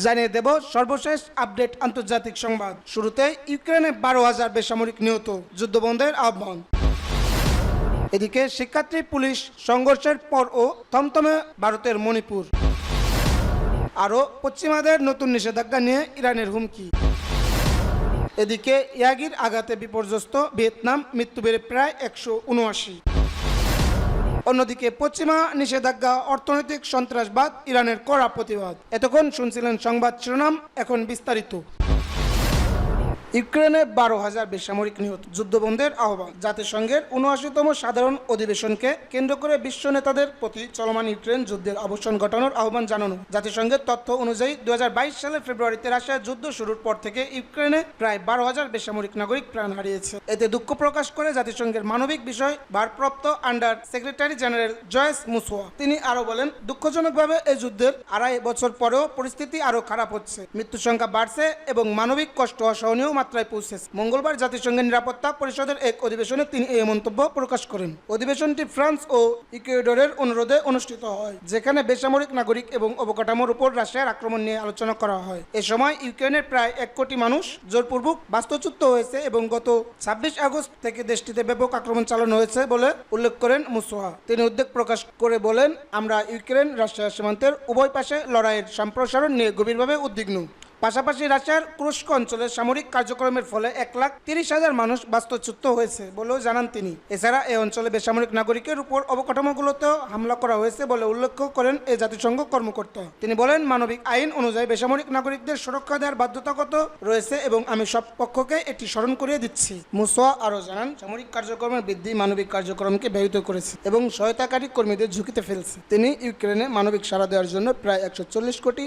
জানিয়ে দেব সর্বশেষ আপডেট আন্তর্জাতিক সংবাদ। শুরুতে ইউক্রেনে 12,000 বেসামরিক নিহত, যুদ্ধবন্ধের আহ্বান। এদিকে শিক্ষার্থী পুলিশ সংঘর্ষের পরও থমথমে ভারতের মণিপুর। আরও পশ্চিমাদের নতুন নিষেধাজ্ঞা নিয়ে ইরানের হুমকি। এদিকে ইয়াগির আঘাতে বিপর্যস্ত ভিয়েতনাম, মৃত্যু বেড়ে প্রায় 179। অন্যদিকে পশ্চিমা নিষেধাজ্ঞা, অর্থনৈতিক সন্ত্রাসবাদ, ইরানের কড়া প্রতিবাদ। এতক্ষণ শুনছিলেন সংবাদ শিরোনাম, এখন বিস্তারিত। ইউক্রেনে 12,000 বেসামরিক নিহত, যুদ্ধবন্ধের আহ্বান। জাতিসংঘের 79তম সাধারণ অধিবেশনকে কেন্দ্র করে বিশ্ব নেতাদের প্রতি চলমান ইউক্রেন যুদ্ধের অবসান ঘটানোর আহ্বান জানানো। জাতিসংঘের তথ্য অনুযায়ী 2022 সালের ফেব্রুয়ারিতে রাশিয়ার যুদ্ধ শুরুর পর থেকে ইউক্রেনে প্রায় 12,000 বেসামরিক নাগরিক প্রাণ হারিয়েছে। এতে দুঃখ প্রকাশ করে জাতিসংঘের মানবিক বিষয় ভারপ্রাপ্ত আন্ডার সেক্রেটারি জেনারেল জয়েস মুসোয়া। তিনি আরও বলেন, দুঃখজনকভাবে এই যুদ্ধের 2.5 বছর পরেও পরিস্থিতি আরও খারাপ হচ্ছে, মৃত্যুর সংখ্যা বাড়ছে এবং মানবিক কষ্ট অসহনীয় মাত্রায় পৌঁছেছে। মঙ্গলবার জাতিসংঘের নিরাপত্তা পরিষদের এক অধিবেশনে তিনি এই মন্তব্য প্রকাশ করেন। অধিবেশনটি ফ্রান্স ও ইকুয়েডরের অনুরোধে অনুষ্ঠিত হয়, যেখানে বেসামরিক নাগরিক এবং অবকাঠামোর উপর রাশিয়ার আক্রমণ নিয়ে আলোচনা করা হয়। এ সময় ইউক্রেনের প্রায় 1 কোটি মানুষ জোরপূর্বক বাস্তুচ্যুত হয়েছে এবং গত 26 আগস্ট থেকে দেশটিতে ব্যাপক আক্রমণ চালানো হয়েছে বলে উল্লেখ করেন মুসোয়া। তিনি উদ্বেগ প্রকাশ করে বলেন, আমরা ইউক্রেন রাশিয়া সীমান্তের উভয় পাশে লড়াইয়ের সম্প্রসারণ নিয়ে গভীরভাবে উদ্বিগ্ন। পাশাপাশি রাশিয়ার কুরস্ক অঞ্চলের সামরিক কার্যক্রমের ফলে 1,30,000 মানুষ বাস্তুচ্যুত হয়েছে বলেও জানান তিনি। এছাড়া এই অঞ্চলে বেসামরিক নাগরিকের উপর অবকাঠামোগুলোতেও হামলা করা হয়েছে বলে উল্লেখ করেন এই জাতিসংঘ কর্মকর্তা। তিনি বলেন, মানবিক আইন অনুযায়ী বেসামরিক নাগরিকদের সুরক্ষা দেওয়ার বাধ্যতাগত রয়েছে এবং আমি সব পক্ষকে এটি স্মরণ করিয়ে দিচ্ছি। মুসোয়া আরও জানান, সামরিক কার্যক্রমের বৃদ্ধি মানবিক কার্যক্রমকে ব্যাহত করেছে এবং সহায়তাকারী কর্মীদের ঝুঁকিতে ফেলছে। তিনি ইউক্রেনে মানবিক সাড়া দেওয়ার জন্য প্রায় $140 কোটি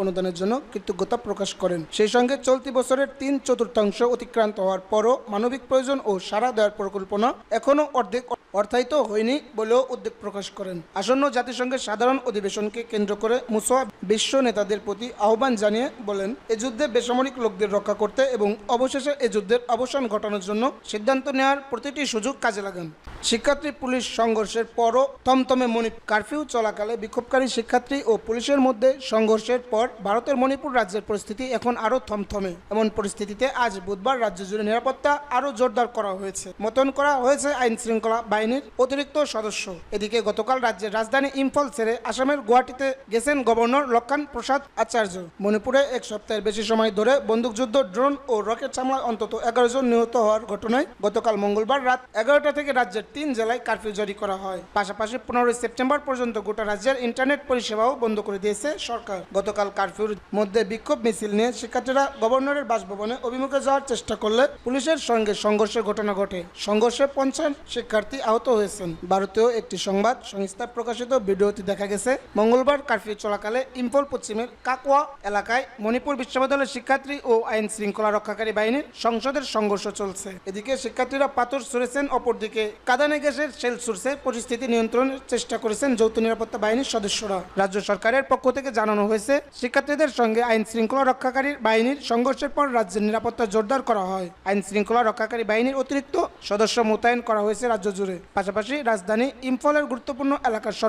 অনুদানের জন্য কৃতজ্ঞতা প্রকাশ করেন। সেই সঙ্গে চলতি বছরের 3/4 অতিক্রান্ত হওয়ার পরও মানবিক প্রয়োজন ও সাড়া দেওয়ার পরিকল্পনা এখনও অর্ধেক অর্থায়িত হয়নি বলেও উদ্বেগ প্রকাশ করেন। আসন্ন জাতিসংঘের সাধারণ অধিবেশনকে কেন্দ্র করে মুসোয়া বিশ্ব নেতাদের প্রতি আহ্বান জানিয়ে বলেন, এ যুদ্ধে বেসামরিক লোকদের রক্ষা করতে এবং অবশেষে এ যুদ্ধের অবসান ঘটানোর জন্য সিদ্ধান্ত নেওয়ার প্রতিটি সুযোগ কাজে লাগান। শিক্ষার্থী পুলিশ সংঘর্ষের পরও থমথমে মণিপুর। কারফিউ চলাকালে বিক্ষোভকারী শিক্ষার্থী ও পুলিশের মধ্যে সংঘর্ষের পর ভারতের মণিপুর রাজ্যের পরিস্থিতি এখন আরও থমথমে। এমন পরিস্থিতিতে আজ বুধবার রাজ্য জুড়ে নিরাপত্তা আরও জোরদার করা হয়েছে। মোতায়েন করা হয়েছে আইন শৃঙ্খলা বাহিনীর অতিরিক্ত সদস্য। এদিকে গতকাল রাজ্যের রাজধানী ইম্ফল ছেড়ে আসামের গুয়াহাটিতে গেছেন গভর্নর লক্ষণ প্রসাদ আচার্য। মণিপুরে 1 সপ্তাহের বেশি সময় ধরে বন্দুকযুদ্ধ, ড্রোন ও রকেট হামলায় অন্তত 11 জন নিহত হওয়ার ঘটনায় গতকাল মঙ্গলবার রাত 11টা থেকে রাজ্যের 3 জেলায় কারফিউ জারি করা হয়। পাশাপাশি 15 সেপ্টেম্বর পর্যন্ত গোটা রাজ্যের ইন্টারনেট পরিষেবাও বন্ধ করে দিয়েছে সরকার। গতকাল কারফিউর মধ্যে বিক্ষোভ মিছিল নিয়ে শিক্ষার্থীরা গভর্নরের বাসভবনে অভিমুখে যাওয়ার চেষ্টা করলে পুলিশের সঙ্গে সংঘর্ষের ঘটনা ঘটে। সংঘর্ষে 50 শিক্ষার্থী আহত হয়েছেন। ভারতীয় একটি সংবাদ সংস্থায় প্রকাশিত ভিডিওতে দেখা গেছে, মঙ্গলবার কারফিউ চলাকালে ইম্ফল পশ্চিমের কাকওয়া এলাকায় মণিপুর বিশ্ববিদ্যালয়ের শিক্ষার্থী ও আইন শৃঙ্খলা রক্ষাকারী বাহিনীর সংসদের সংঘর্ষ চলছে। এদিকে শিক্ষার্থীরা পাথর ছুড়েছেন, অপরদিকে কাঁদানে গ্যাসের শেল ছুড়ছে। পরিস্থিতি নিয়ন্ত্রণের চেষ্টা করেছেন যৌথ নিরাপত্তা বাহিনীর সদস্যরা। রাজ্য সরকারের পক্ষ থেকে জানানো হয়েছে, শিক্ষার্থীদের সঙ্গে আইন শৃঙ্খলা রক্ষাকারী বাহিনীর সংঘর্ষের পর রাজ্যের নিরাপত্তা জোরদার করা হয়। আইন শৃঙ্খলা রক্ষাকারী বাহিনীর অতিরিক্ত সদস্য মোতায়েন করা হয়েছে রাজ্য জুড়ে। পাশাপাশি রাজধানী ইম্ফলের গুরুত্বপূর্ণ এলাকার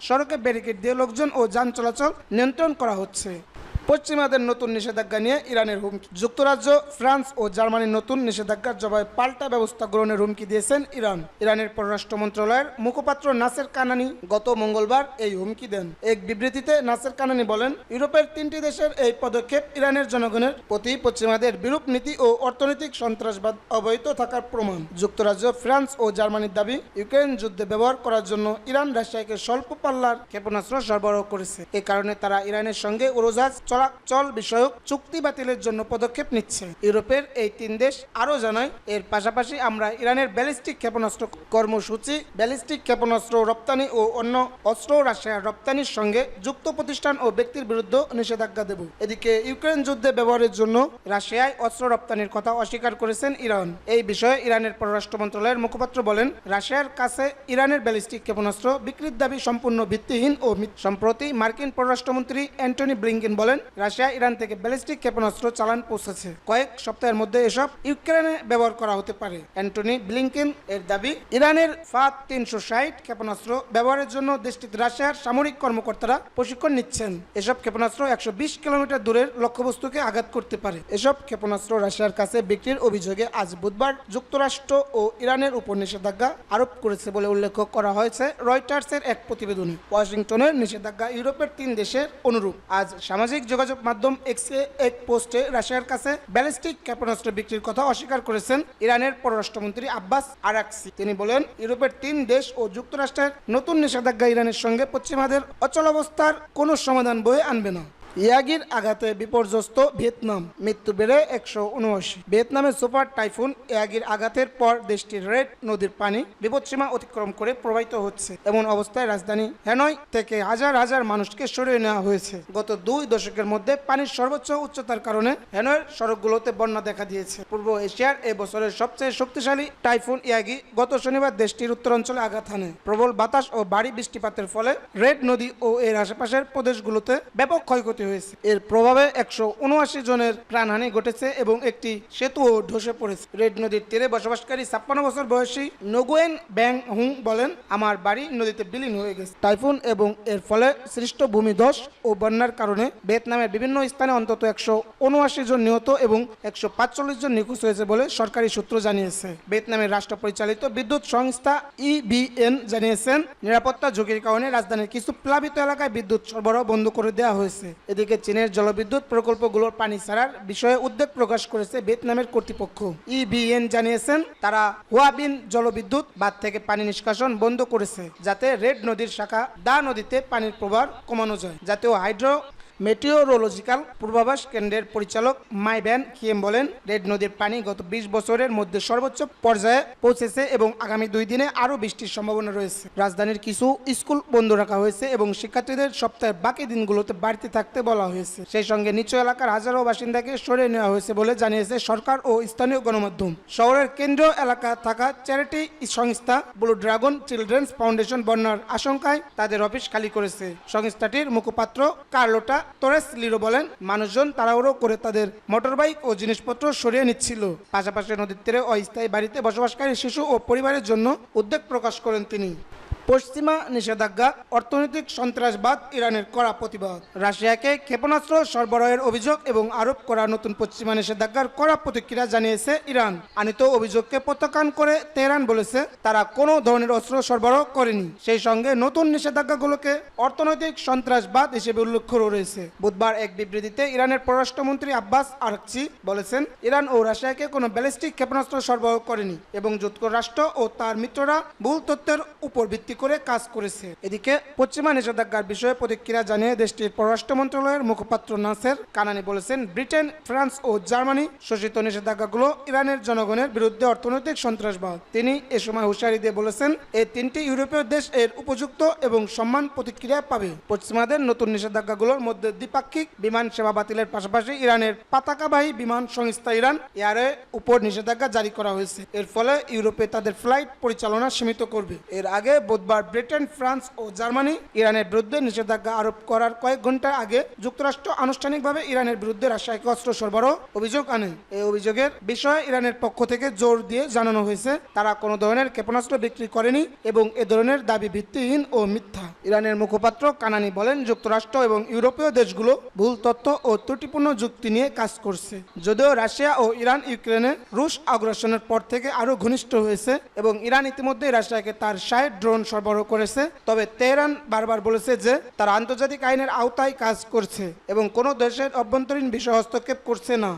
সড়কে ব্যারিকেড দিয়ে লোকজন ও যান চলাচল নিয়ন্ত্রণ করা হচ্ছে। পশ্চিমাদের নতুন নিষেধাজ্ঞা নিয়ে ইরানের হুমকি। যুক্তরাজ্য, ফ্রান্স ও জার্মানির নতুন নিষেধাজ্ঞার জবাবে পাল্টা ব্যবস্থা গ্রহণের হুমকি দিয়েছেন ইরান। ইরানের পররাষ্ট্র মন্ত্রণালয়ের মুখপাত্র নাসের কানানি গত মঙ্গলবার এই হুমকি দেন। এক বিবৃতিতে নাসের কানানি বলেন, ইউরোপের 3টি দেশের এই পদক্ষেপ ইরানের জনগণের প্রতি পশ্চিমাদের বিরূপ নীতি ও অর্থনৈতিক সন্ত্রাসবাদ অবৈধ থাকার প্রমাণ। যুক্তরাজ্য, ফ্রান্স ও জার্মানির দাবি, ইউক্রেন যুদ্ধে ব্যবহার করার জন্য ইরান রাশিয়াকে স্বল্প পাল্লার ক্ষেপণাস্ত্র সরবরাহ করেছে। এ কারণে তারা ইরানের সঙ্গে উড়োজাহাজ চলাচল বিষয়ক চুক্তি বাতিলের জন্য পদক্ষেপ নিচ্ছে। ইউরোপের এই 3 দেশ আরও জানায়, এর পাশাপাশি আমরা ইরানের ব্যালিস্টিক ক্ষেপণাস্ত্র কর্মসূচি, ব্যালিস্টিক ক্ষেপণাস্ত্র রপ্তানি ও অন্য অস্ত্র রাশিয়ার রপ্তানির সঙ্গে যুক্ত প্রতিষ্ঠান ও ব্যক্তির বিরুদ্ধে নিষেধাজ্ঞা দেব। এদিকে ইউক্রেন যুদ্ধে ব্যবহারের জন্য রাশিয়ায় অস্ত্র রপ্তানির কথা অস্বীকার করেছেন ইরান। এই বিষয়ে ইরানের পররাষ্ট্র মন্ত্রণালয়ের মুখপাত্র বলেন, রাশিয়ার কাছে ইরানের ব্যালিস্টিক ক্ষেপণাস্ত্র বিক্রির দাবি সম্পূর্ণ ভিত্তিহীন ও সম্প্রতি মার্কিন পররাষ্ট্রমন্ত্রী অ্যান্টনি ব্লিংকেন বলেন, রাশিয়া ইরান থেকে ব্যালিস্টিক ক্ষেপণাস্ত্র চালান পৌঁছেছে। কয়েক সপ্তাহের মধ্যে এসব ইউক্রেনে ব্যবহার করা হতে পারে। অ্যান্টনি ব্লিংকেন এর দাবি, ইরানের ফাদ 360 ক্ষেপণাস্ত্র ব্যবহারের জন্য দেশটিতে রাশিয়ার সামরিক কর্মকর্তারা প্রশিক্ষণ নিচ্ছেন। এসব ক্ষেপণাস্ত্র 120 কিলোমিটার দূরের লক্ষ্যবস্তুকে আঘাত করতে পারে। এসব ক্ষেপণাস্ত্র রাশিয়ার কাছে বিক্রির অভিযোগে আজ বুধবার যুক্তরাষ্ট্র ও ইরানের উপর নিষেধাজ্ঞা আরোপ করেছে বলে উল্লেখ করা হয়েছে রয়টার্সের এক প্রতিবেদনে। ওয়াশিংটনের নিষেধাজ্ঞা ইউরোপের 3 দেশের অনুরূপ। আজ সামাজিক যোগাযোগ মাধ্যম এক্সে এক পোস্টে রাশিয়ার কাছে ব্যালিস্টিক ক্ষেপণাস্ত্র বিক্রির কথা অস্বীকার করেছেন ইরানের পররাষ্ট্রমন্ত্রী আব্বাস আরাকচি। তিনি বলেন, ইউরোপের 3 দেশ ও যুক্তরাষ্ট্রের নতুন নিষেধাজ্ঞা ইরানের সঙ্গে পশ্চিমাদের অচলাবস্থার কোনো সমাধান বয়ে আনবে না। ইয়াগির আঘাতে বিপর্যস্ত ভিয়েতনাম, মৃত্যু বেড়ে 179। ভিয়েতনামের সুপার টাইফুন ইয়াগির আঘাতের পর দেশটির রেড নদীর পানি বিপদসীমা অতিক্রম করে প্রবাহিত হচ্ছে। এমন অবস্থায় রাজধানী হ্যানয় থেকে হাজার হাজার মানুষকে সরিয়ে নেওয়া হয়েছে। গত 2 দশকের মধ্যে পানির সর্বোচ্চ উচ্চতার কারণে হ্যানয়ের সড়কগুলোতে বন্যা দেখা দিয়েছে। পূর্ব এশিয়ার এ বছরের সবচেয়ে শক্তিশালী টাইফুন ইয়াগি গত শনিবার দেশটির উত্তরাঞ্চলে আঘাত হানে। প্রবল বাতাস ও ভারী বৃষ্টিপাতের ফলে রেড নদী ও এর আশেপাশের প্রদেশগুলোতে ব্যাপক ক্ষয়ক্ষতি হয়েছে। এর প্রভাবে 179 জনের প্রাণহানি ঘটেছে এবং একটি সেতুও ধসে পড়েছে। রেড নদীর তীরে বসবাসকারী 56 বছর বয়সী নগুয়েন ব্যাং হুং বলেন, আমার বাড়ি নদীতে বিলীন হয়ে গেছে। টাইফুন এবং এর ফলে সৃষ্ট ভূমিধস ও বন্যার কারণে ভিয়েতনামের বিভিন্ন স্থানে অন্তত 179 জন নিহত এবং 145 জন নিখোঁজ হয়েছে বলে সরকারি সূত্র জানিয়েছে। ভিয়েতনামের রাষ্ট্র পরিচালিত বিদ্যুৎ সংস্থা ইবিএন জানিয়েছেন, নিরাপত্তা ঝুঁকির কারণে রাজধানীর কিছু প্লাবিত এলাকায় বিদ্যুৎ সরবরাহ বন্ধ করে দেওয়া হয়েছে। এদিকে চীনের জলবিদ্যুৎ প্রকল্পগুলোর পানি ছাড়ার বিষয়ে উদ্বেগ প্রকাশ করেছে ভিয়েতনামের কর্তৃপক্ষ। ইবিএন জানিয়েছেন, তারা হুয়াবিন জলবিদ্যুৎ বাঁধ থেকে পানি নিষ্কাশন বন্ধ করেছে, যাতে রেড নদীর শাখা দা নদীতে পানির প্রবাহ কমানো যায়। জাতীয় মেটিওরোলজিক্যাল পূর্বাভাস কেন্দ্রের পরিচালক মাই ব্যান খিয়েম বলেন, রেড নদীর পানি গত 20 বছরের মধ্যে সর্বোচ্চ পর্যায়ে পৌঁছেছে এবং আগামী 2 দিনে আরও বৃষ্টির সম্ভাবনা রয়েছে। রাজধানীর কিছু স্কুল বন্ধ রাখা হয়েছে এবং শিক্ষার্থীদের সপ্তাহের বাকি দিনগুলোতে বাড়িতে থাকতে বলা হয়েছে। সেই সঙ্গে নিচু এলাকার হাজারো বাসিন্দাকে সরিয়ে নেওয়া হয়েছে বলে জানিয়েছে সরকার ও স্থানীয় গণমাধ্যম। শহরের কেন্দ্রীয় এলাকা থাকা চ্যারিটি সংস্থা ব্লু ড্রাগন চিলড্রেন্স ফাউন্ডেশন বন্যার আশঙ্কায় তাদের অফিস খালি করেছে। সংস্থাটির মুখপাত্র কার্লোটা তোরেস লিরো বলেন, মানুষজন তাড়াহুড়ো করে তাদের মোটরবাইক ও জিনিসপত্র সরিয়ে নিচ্ছিল। পাশাপাশি নদীর তীরে অস্থায়ী বাড়িতে বসবাসকারী শিশু ও পরিবারের জন্য উদ্বেগ প্রকাশ করেন তিনি। পশ্চিমা নিষেধাজ্ঞা, অর্থনৈতিক সন্ত্রাসবাদ, ইরানের কড়া প্রতিবাদ। রাশিয়াকে ক্ষেপণাস্ত্র সরবরাহের অভিযোগ এবং আরোপ করা নতুন পশ্চিমা নিষেধাজ্ঞার কড়া প্রতিক্রিয়া জানিয়েছে ইরান। আনিত অভিযোগকে প্রত্যাখ্যান করে তেহরান বলেছে, তারা কোনো ধরনের অস্ত্র সরবরাহ করেনি। সেই সঙ্গে নতুন নিষেধাজ্ঞাগুলোকে অর্থনৈতিক সন্ত্রাসবাদ হিসেবে উল্লেখ রয়েছে। বুধবার এক বিবৃতিতে ইরানের পররাষ্ট্রমন্ত্রী আব্বাস আরাকচি বলেছেন, ইরান ও রাশিয়াকে কোনো ব্যালিস্টিক ক্ষেপণাস্ত্র সরবরাহ করেনি এবং যুক্তরাষ্ট্র ও তার মিত্ররা ভুল তথ্যের উপর ভিত্তি করে কাজ করেছে। এদিকে পশ্চিমা নিষেধাজ্ঞার বিষয়ে প্রতিক্রিয়া জানিয়ে দেশটির পররাষ্ট্র মন্ত্রণালয়ের মুখপাত্র নাসের কানানি বলেছেন, ব্রিটেন, ফ্রান্স ও জার্মানি শোষিত নিষেধাজ্ঞাগুলো ইরানের জনগণের বিরুদ্ধে অর্থনৈতিক সন্ত্রাসবাদ। তিনি এ সময় হুঁশিয়ারি দিয়ে বলেছেন, এই 3টি ইউরোপীয় দেশ এর উপযুক্ত এবং সম্মান প্রতিক্রিয়া পাবে। পশ্চিমাদের নতুন নিষেধাজ্ঞাগুলোর মধ্যে দ্বিপাক্ষিক বিমান সেবা বাতিলের পাশাপাশি ইরানের পতাকাবাহী বিমান সংস্থা ইরান এয়ারের উপর নিষেধাজ্ঞা জারি করা হয়েছে। এর ফলে ইউরোপে তাদের ফ্লাইট পরিচালনা সীমিত করবে। এর আগে বুধবার ব্রিটেন, ফ্রান্স ও জার্মানি ইরানের বিরুদ্ধে নিষেধাজ্ঞা আরোপ করার কয়েক ঘন্টা আগে যুক্তরাষ্ট্র আনুষ্ঠানিকভাবে ইরানের বিরুদ্ধে রাশিয়াকে অস্ত্র সরবরাহ অভিযোগ আনে। এই অভিযোগের বিষয়ে ইরানের পক্ষ থেকে জোর দিয়ে জানানো হয়েছে, তারা কোনো ধরনের ক্ষেপণাস্ত্র বিক্রি করেনি এবং এ ধরনের দাবি ভিত্তিহীন ও মিথ্যা। ইরানের মুখপাত্র কানানি বলেন, যুক্তরাষ্ট্র এবং ইউরোপীয় দেশগুলো ভুল তথ্য ও ত্রুটিপূর্ণ যুক্তি নিয়ে কাজ করছে। যদিও রাশিয়া ও ইরান ইউক্রেনে রুশ আগ্রাসনের পর থেকে আরও ঘনিষ্ঠ হয়েছে এবং ইরান ইতিমধ্যে রাশিয়াকে তার 60 ড্রোন সরবরাহ করেছে, তবে তেহরান বারবার বলেছে যে তারা আন্তর্জাতিক আইনের আওতায় কাজ করছে এবং কোনো দেশের অভ্যন্তরীণ বিষয় হস্তক্ষেপ করছে না।